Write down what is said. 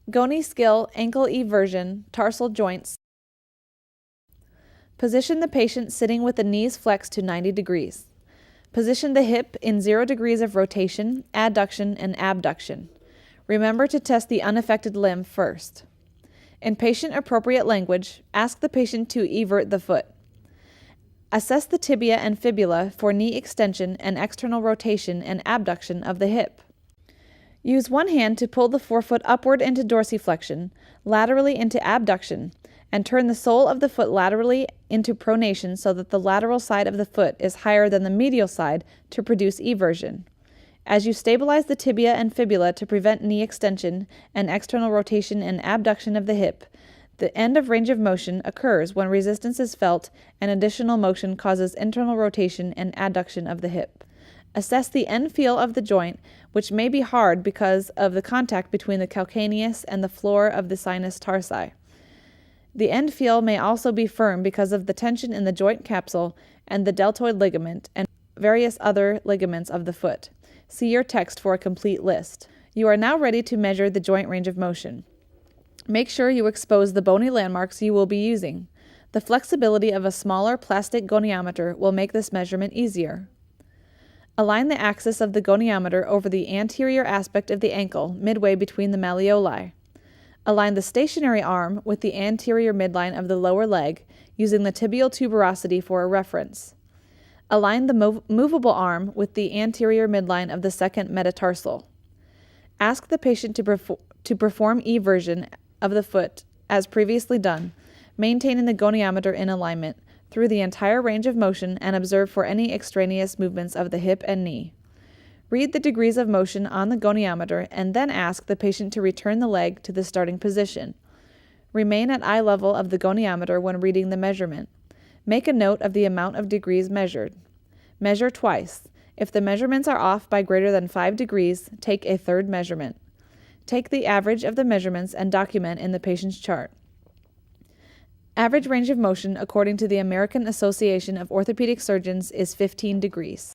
Goni skill, ankle eversion, tarsal joints. Position the patient sitting with the knees flexed to 90 degrees. Position the hip in 0 degrees of rotation, adduction, and abduction. Remember to test the unaffected limb first. In patient-appropriate language, ask the patient to evert the foot. Assess the tibia and fibula for knee extension and external rotation and abduction of the hip. Use one hand to pull the forefoot upward into dorsiflexion, laterally into abduction, and turn the sole of the foot laterally into pronation so that the lateral side of the foot is higher than the medial side to produce eversion. As you stabilize the tibia and fibula to prevent knee extension and external rotation and abduction of the hip, the end of range of motion occurs when resistance is felt and additional motion causes internal rotation and adduction of the hip. Assess the end feel of the joint, which may be hard because of the contact between the calcaneus and the floor of the sinus tarsi. The end feel may also be firm because of the tension in the joint capsule and the deltoid ligament and various other ligaments of the foot. See your text for a complete list. You are now ready to measure the joint range of motion. Make sure you expose the bony landmarks you will be using. The flexibility of a smaller plastic goniometer will make this measurement easier. Align the axis of the goniometer over the anterior aspect of the ankle, midway between the malleoli. Align the stationary arm with the anterior midline of the lower leg, using the tibial tuberosity for a reference. Align the movable arm with the anterior midline of the second metatarsal. Ask the patient to perform eversion of the foot, as previously done, maintaining the goniometer in alignment through the entire range of motion and observe for any extraneous movements of the hip and knee. Read the degrees of motion on the goniometer and then ask the patient to return the leg to the starting position. Remain at eye level of the goniometer when reading the measurement. Make a note of the amount of degrees measured. Measure twice. If the measurements are off by greater than 5 degrees, take a third measurement. Take the average of the measurements and document in the patient's chart. Average range of motion according to the American Association of Orthopedic Surgeons is 15 degrees.